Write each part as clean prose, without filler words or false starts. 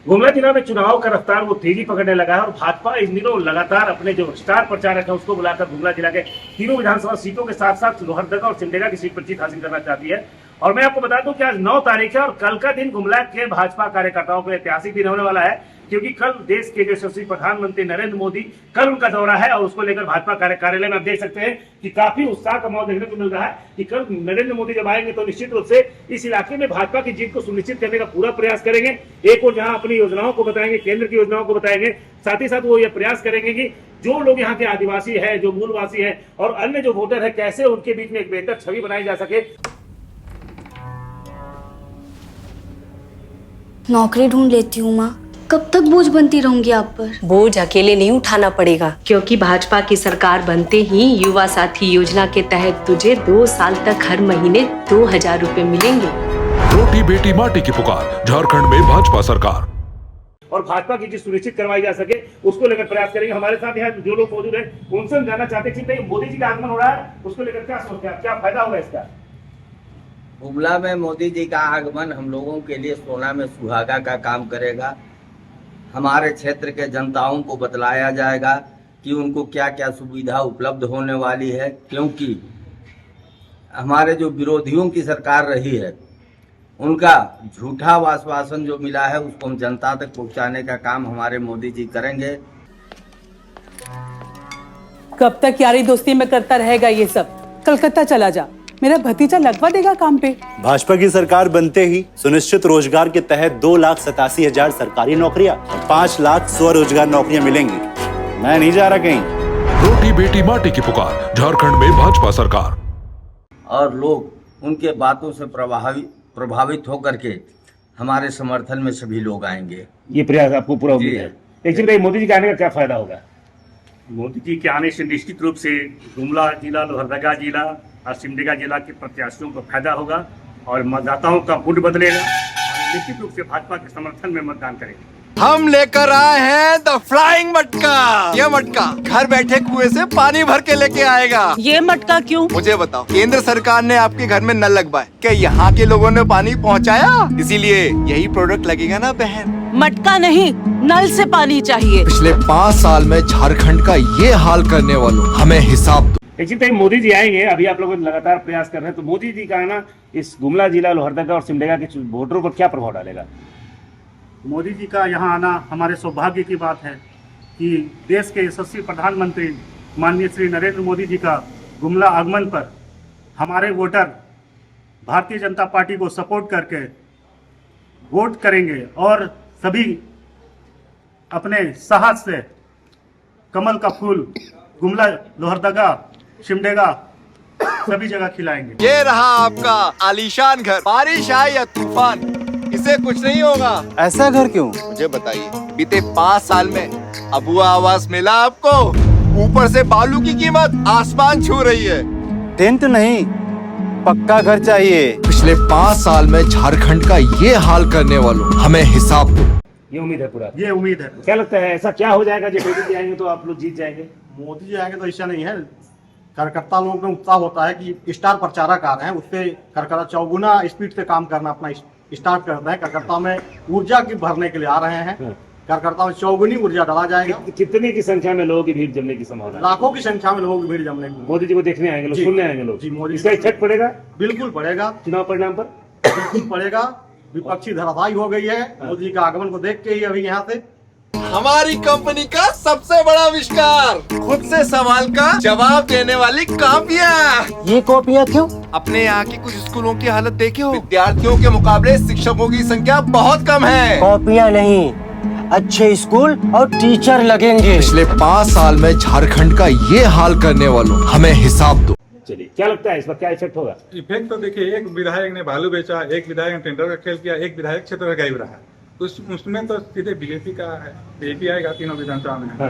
गुमला जिला में चुनाव का रफ्तार वो तेजी पकड़ने लगा है और भाजपा इन दिनों लगातार अपने जो स्टार प्रचारक है उसको बुलाकर गुमला जिला के तीनों विधानसभा सीटों के साथ साथ लोहरदगा और सिमडेगा की सीट पर जीत हासिल करना चाहती है। और मैं आपको बता दूं कि आज 9 तारीख है और कल का दिन गुमला के भाजपा कार्यकर्ताओं के ऐतिहासिक दिन होने वाला है, क्योंकि कल देश के यशस्वी प्रधानमंत्री नरेंद्र मोदी कल उनका दौरा है और उसको लेकर भाजपा कार्यालय में आप देख सकते हैं कि काफी उत्साह का माहौल देखने को मिल रहा है कि कल नरेंद्र मोदी जब आएंगे तो निश्चित रूप से इस इलाके में भाजपा की जीत को सुनिश्चित करने का पूरा प्रयास करेंगे। एक और जहां अपनी योजनाओं को बताएंगे, केंद्र की योजनाओं को बताएंगे, साथ ही साथ वो ये प्रयास करेंगे कि जो लोग यहाँ के आदिवासी है, जो मूलवासी है और अन्य जो वोटर है, कैसे उनके बीच में एक बेहतर छवि बनाई जा सके। नौकरी ढूंढ लेती हूँ माँ, कब तक बोझ बनती रहूंगी आप पर? बोझ अकेले नहीं उठाना पड़ेगा, क्योंकि भाजपा की सरकार बनते ही युवा साथी योजना के तहत तुझे 2 साल तक हर महीने 2000 रुपए मिलेंगे। रोटी बेटी माटी की पुकार, झारखंड में भाजपा सरकार। और भाजपा की जीत सुनिश्चित करवाई जा सके उसको लेकर प्रयास करेंगे। हमारे साथ यहाँ जो लोग मौजूद हैं उनसे हम जानना चाहते हैं, मोदी जी का आगमन हो रहा है, उसको लेकर क्या सोचते हैं, क्या फायदा होगा इसका? गुमला में मोदी जी का आगमन हम लोगों के लिए सोना में सुहागा का काम करेगा। हमारे क्षेत्र के जनताओं को बतलाया जाएगा कि उनको क्या क्या सुविधा उपलब्ध होने वाली है, क्योंकि हमारे जो विरोधियों की सरकार रही है उनका झूठा आश्वासन जो मिला है उसको हम जनता तक पहुंचाने का काम हमारे मोदी जी करेंगे। कब तक यारी दोस्ती में करता रहेगा ये सब? कलकत्ता चला जा, मेरा भतीजा लगवा देगा काम पे। भाजपा की सरकार बनते ही सुनिश्चित रोजगार के तहत 2,87,000 सरकारी नौकरियां और 5 लाख स्वरोजगार नौकरियां मिलेंगी। मैं नहीं जा रहा कहीं। रोटी बेटी माटी की पुकार, झारखंड में भाजपा सरकार। और लोग उनके बातों से प्रभावित होकर के हमारे समर्थन में सभी लोग आएंगे। ये प्रयास आपको पूरा उम्मीद है? लेकिन मोदी जी के आने का क्या फायदा होगा? मोदी जी के आने से निश्चित रूप से गुमला जिला, लोहरदगा जिला और सिमडेगा जिला के प्रत्याशियों को फायदा होगा और मतदाताओं का मूड बदलेगा और निश्चित रूप से भाजपा के समर्थन में मतदान करेंगे। हम लेकर आए हैं द फ्लाइंग मटका। ये मटका घर बैठे कुएं से पानी भर के लेके आएगा। ये मटका क्यों? मुझे बताओ, केंद्र सरकार ने आपके घर में नल लगवाए, क्या यहाँ के लोगों ने पानी पहुँचाया? इसीलिए यही प्रोडक्ट लगेगा ना बहन। मटका नहीं, नल से पानी चाहिए। पिछले 5 साल में झारखंड का ये हाल करने वालों, हमें हिसाब दो। लेकिन टाइम मोदी जी आएंगे, अभी आप लोग लगातार प्रयास कर रहे हैं, तो मोदी जी का आना इस गुमला जिला, लोहरदगा और सिमडेगा के वोटरों पर क्या प्रभाव डालेगा? मोदी जी का यहाँ आना हमारे सौभाग्य की बात है कि देश के यशस्वी प्रधानमंत्री माननीय श्री नरेंद्र मोदी जी का गुमला आगमन पर हमारे वोटर भारतीय जनता पार्टी को सपोर्ट करके वोट करेंगे और सभी अपने साहस से कमल का फूल गुमला, लोहरदगा, सिमडेगा सभी जगह खिलाएंगे। ये रहा आपका आलीशान घर। बारिश आए या तूफान, इसे कुछ नहीं होगा। ऐसा घर क्यों? मुझे बताइए, बीते 5 साल में अबुआ आवास मिला आपको? ऊपर से बालू की कीमत आसमान छू रही है। टेंट नहीं, पक्का घर चाहिए। पिछले 5 साल में झारखंड का ये हाल करने वालों, हमें हिसाब दो। ये उम्मीद है पूरा? ये उम्मीद है। क्या लगता है ऐसा क्या हो जाएगा जब मोदी जी आएंगे तो आप लोग जीत जाएंगे? मोदी जी आएंगे तो ऐसा नहीं है। कार्यकर्ता लोगों में उत्साह होता है कि स्टार प्रचारक आ रहे हैं, उससे कार्यकर्ता चौगुना स्पीड से काम करना अपना स्टार्ट करते हैं। कार्यकर्ता में ऊर्जा की भरने के लिए आ रहे हैं। कार्यकर्ता में चौगुनी ऊर्जा डाला जाएगा। कितने की संख्या में लोगों की भीड़ जमने की संभावना? लाखों की संख्या में लोगों की भीड़ जमने की। मोदी जी को देखने आएंगे लोग, सुनने आएंगे लोग। जी, मोदी इसका इफेक्ट पड़ेगा? बिल्कुल पड़ेगा। चुनाव परिणाम पर बिल्कुल पड़ेगा। विपक्षी धराशायी हो गई है मोदी जी का आगमन को देख के ही। अभी यहाँ से हमारी कंपनी का सबसे बड़ा आविष्कार, खुद से सवाल का जवाब देने वाली कॉपियाँ। ये कॉपियाँ क्यों? अपने यहाँ की कुछ स्कूलों की हालत देखे हो? विद्यार्थियों के मुकाबले शिक्षकों की संख्या बहुत कम है। कॉपियाँ नहीं, अच्छे स्कूल और टीचर लगेंगे। पिछले 5 साल में झारखंड का ये हाल करने वालों, हमें हिसाब दो। चलिए, क्या लगता है इस पर क्या इफेक्ट होगा? इफेक्ट तो देखिए, एक विधायक ने भालू बेचा, एक विधायक ने टेंडर का खेल किया, एक विधायक क्षेत्र का गायब रहा। तो उसमें तो सीधे बीजेपी का है, बीजेपी आएगा तीनों विधानसभा में। हाँ।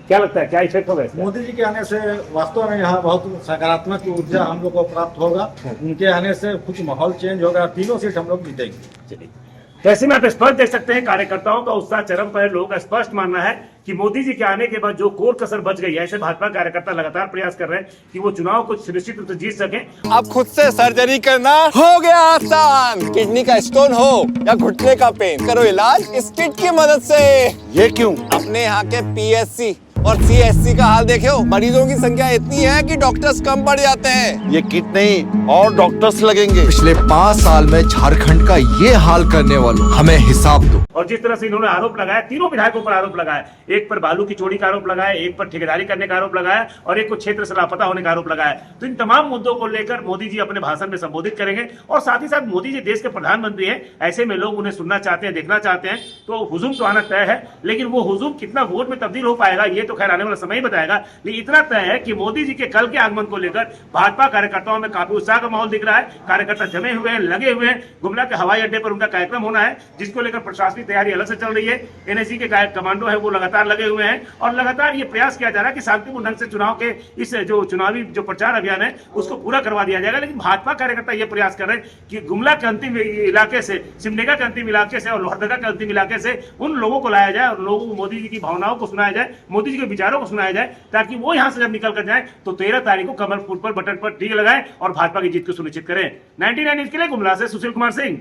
क्या लगता है क्या इफेक्ट होगा इसका? मोदी जी के आने से वास्तव में यहाँ बहुत सकारात्मक ऊर्जा हम लोग को प्राप्त होगा। उनके आने से कुछ माहौल चेंज होगा, तीनों सीट हम लोग जीतेंगे। चलिए, तो ऐसे में आप स्पष्ट देख सकते हैं कार्यकर्ताओं का उत्साह चरम पर है। लोगों का स्पष्ट मानना है कि मोदी जी के आने के बाद जो कोर कसर बच गई है, ऐसे भाजपा कार्यकर्ता लगातार प्रयास कर रहे हैं कि वो चुनाव को सुनिश्चित रूप से जीत सके। अब खुद से सर्जरी करना हो गया आसान। किडनी का स्टोन हो या घुटने का पेन, करो इलाज इस किट की मदद से। ये क्यों? अपने यहाँ के PSC और CSC का हाल देखो, मरीजों की संख्या इतनी है कि डॉक्टर्स कम पड़ जाते हैं। ये किट नहीं और डॉक्टर्स लगेंगे। पिछले 5 साल में झारखंड का ये हाल करने वालों हमें हिसाब दो। और जिस तरह से इन्होंने आरोप लगाया, तीनों विधायकों पर आरोप लगाया, एक पर बालू की चोरी का आरोप लगाया, एक पर ठेकेदारी करने का आरोप लगाया और एक को क्षेत्र से लापता होने का आरोप लगाया। तो इन तमाम मुद्दों को लेकर मोदी जी अपने भाषण में संबोधित करेंगे और साथ ही साथ मोदी जी देश के प्रधानमंत्री हैं, ऐसे में लोग उन्हें सुनना चाहते हैं, देखना चाहते हैं। तो हुजूम तो आना तय है, लेकिन वो हुजूम कितना वोट में तब्दील हो पाएगा ये तो खैर आने वाला समय ही बताएगा। लेकिन इतना तय है कि मोदी जी के कल के आगमन को लेकर भाजपा कार्यकर्ताओं में काफी उत्साह का माहौल दिख रहा है। कार्यकर्ता जमे हुए हैं, लगे हुए हैं। गुमला के हवाई अड्डे पर उनका कार्यक्रम होना है, जिसको लेकर प्रशासनिक तैयारी अलग से चल रही है। NSC के कमांडो है वो लगातार लगे हुए हैं और लगातार ये प्रयास किया जा रहा है कि शांतिपूर्ण ढंग से चुनाव के इस जो चुनावी जो प्रचार अभियान है उसको पूरा करवा दिया जाएगा। लेकिन भाजपा कार्यकर्ता ये प्रयास कर रहे हैं कि गुमला के अंतिम इलाके से, सिमडेगा के अंतिम इलाके से और लोहरदगा के अंतिम इलाके से उन लोगों को लाया जाए और लोगों को मोदी जी की भावनाओं को सुनाया जाए, मोदी जी के विचारों को सुनाया जाए, ताकि वो यहां से जब निकल कर जाए तो 13 तारीख को कमल फूल पर बटन पर टीक लगाए और भाजपा की जीत को सुनिश्चित करें। 99 न्यूज के लिए गुमला से सुशील कुमार सिंह।